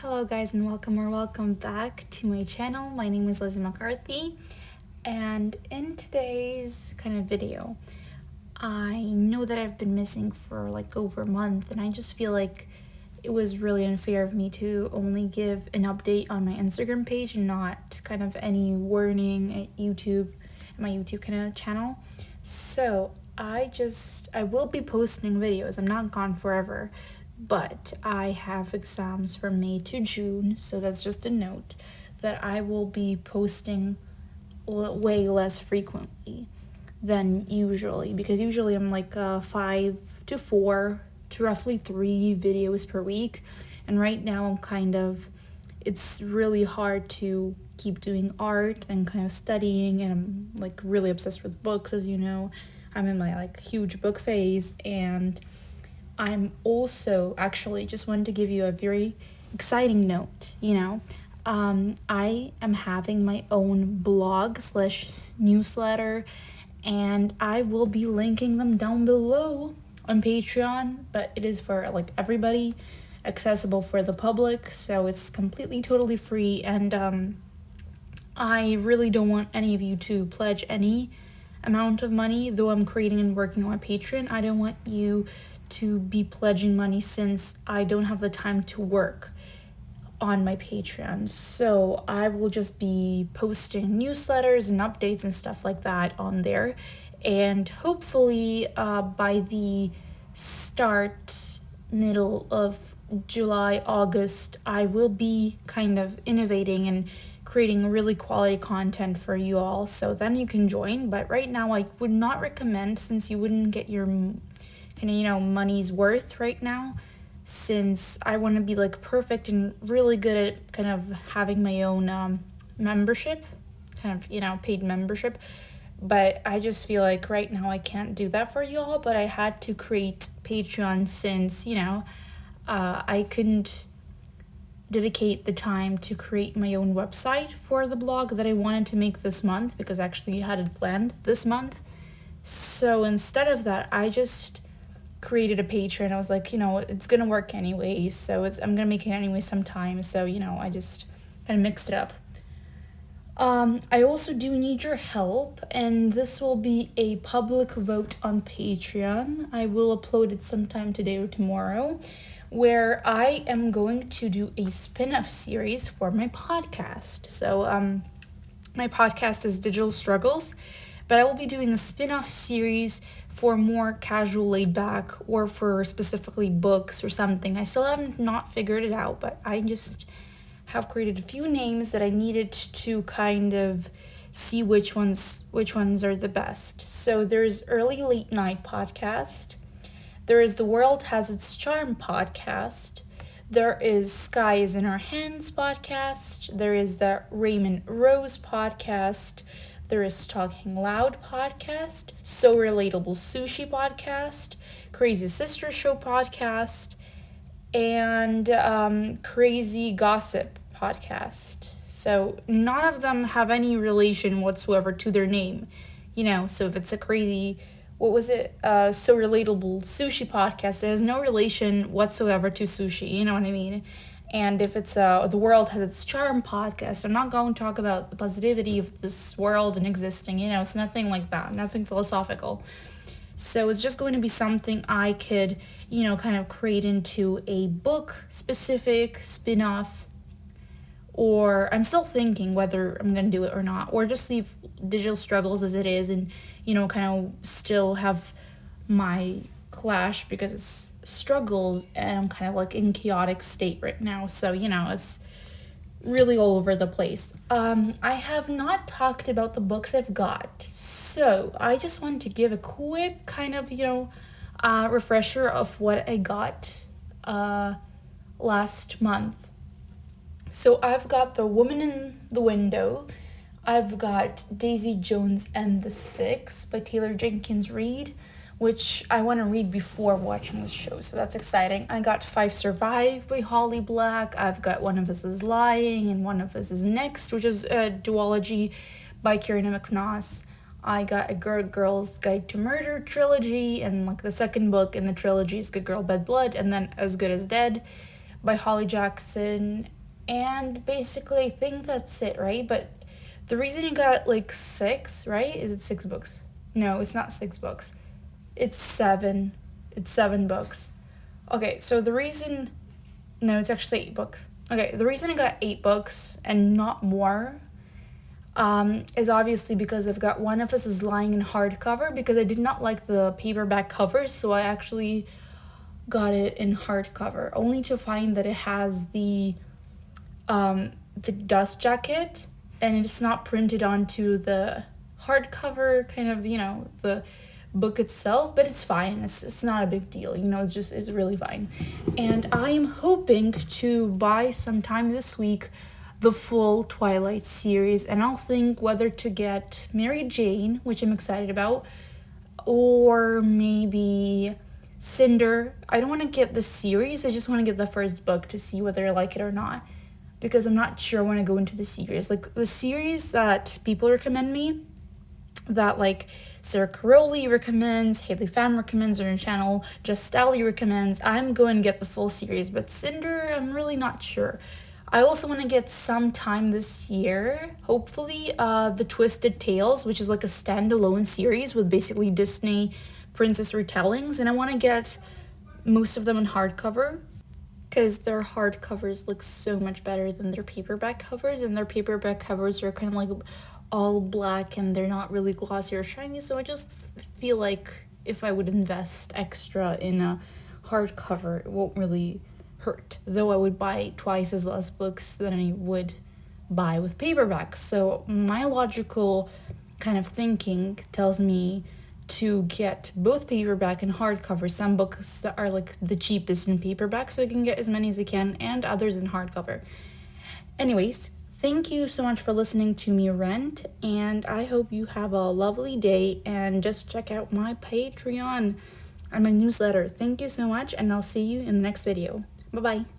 Hello guys and welcome back to my channel. My name is Liza McCarthy, and in today's kind of video, I know that I've been missing for like over a month, and I just feel like it was really unfair of me to only give an update on my Instagram page and not kind of any warning at my YouTube kind of channel. So I will be posting videos. I'm not gone forever, but I have exams from May to June, so that's just a note that I will be posting way less frequently than usually, because usually I'm like 5 to 4 to roughly 3 videos per week, and right now it's really hard to keep doing art and kind of studying, and I'm like really obsessed with books, as you know. I'm in my like huge book phase, and I'm also actually just wanted to give you a very exciting note, I am having my own blog / newsletter, and I will be linking them down below on Patreon, but it is for like everybody, accessible for the public, so it's completely totally free, and I really don't want any of you to pledge any amount of money, though I'm creating and working on my Patreon. I don't want you to be pledging money since I don't have the time to work on my Patreon. So I will just be posting newsletters and updates and stuff like that on there. And hopefully by the middle of July, August, I will be kind of innovating and creating really quality content for you all. So then you can join. But right now I would not recommend, since you wouldn't get your money's worth right now, since I want to be like perfect and really good at kind of having my own membership, kind of paid membership. But I just feel like right now I can't do that for you all, but I had to create Patreon since I couldn't dedicate the time to create my own website for the blog that I wanted to make this month, because actually I had it planned this month. So instead of that, I just created a Patreon. I was like, it's gonna work anyway, so I'm gonna make it anyway sometime. So I just kind of mixed it up. I also do need your help, and this will be a public vote on Patreon. I will upload it sometime today or tomorrow, where I am going to do a spin-off series for my podcast. So my podcast is Digital Struggles, but I will be doing a spin-off series for more casual, laid back, or for specifically books or something. I still haven't not figured it out, but I just have created a few names that I needed to kind of see which ones are the best. So there's Early Late Night podcast. There is The World Has Its Charm podcast. There is Sky is in Our Hands podcast. There is the Raymond Rose podcast. There is Talking Loud podcast, So Relatable Sushi podcast, Crazy Sister Show podcast, and Crazy Gossip podcast. So none of them have any relation whatsoever to their name, so if it's a crazy, So Relatable Sushi podcast, it has no relation whatsoever to sushi, you know what I mean? And if it's The World Has Its Charm podcast, I'm not going to talk about the positivity of this world and existing, it's nothing like that, nothing philosophical. So it's just going to be something I could, kind of create into a book-specific spin-off, or I'm still thinking whether I'm going to do it or not, or just leave Digital Struggles as it is and, kind of still have my clash, because it's struggles and I'm kind of like in chaotic state right now, so it's really all over the place. I have not talked about the books I've got, so I just wanted to give a quick kind of refresher of what I got last month. So I've got The Woman in the Window. I've got Daisy Jones and the Six by Taylor Jenkins Reid, which I want to read before watching the show, so that's exciting. I got Five Survive by Holly Black. I've got One of Us is Lying and One of Us is Next, which is a duology by Kierna McNoss. I got A Good Girl's Guide to Murder trilogy, and like the second book in the trilogy is Good Girl, Bad Blood, and then As Good as Dead by Holly Jackson. And basically, I think that's it, right? But the reason it got like 6, right? Is it 6 books? No, it's not 6 books. It's 7. It's 7 books. Okay, so the reason... No, it's actually 8 books. Okay, the reason I got 8 books and not more is obviously because I've got One of Us is Lying in hardcover, because I did not like the paperback covers, so I actually got it in hardcover, only to find that it has the dust jacket, and it's not printed onto the hardcover kind of, the book itself, but it's fine. It's not a big deal, it's really fine. And I'm hoping to buy sometime this week the full Twilight series, and I'll think whether to get Mary Jane, which I'm excited about, or maybe Cinder. I don't want to get the series, I just want to get the first book to see whether I like it or not, because I'm not sure when I go into the series. Like, the series that people recommend me, that like Sarah Caroli recommends, Haley Pham recommends on her channel, Just Ally recommends, I'm going to get the full series. But Cinder, I'm really not sure. I also want to get sometime this year, hopefully, the Twisted Tales, which is like a standalone series with basically Disney princess retellings, and I want to get most of them in hardcover, because their hardcovers look so much better than their paperback covers, and their paperback covers are kind of like all black and they're not really glossy or shiny, so I just feel like if I would invest extra in a hardcover, it won't really hurt, though I would buy twice as less books than I would buy with paperbacks. So my logical kind of thinking tells me to get both paperback and hardcover, some books that are like the cheapest in paperback, so I can get as many as I can, and others in hardcover. Anyways, thank you so much for listening to me rant, and I hope you have a lovely day, and just check out my Patreon and my newsletter. Thank you so much, and I'll see you in the next video. Bye-bye.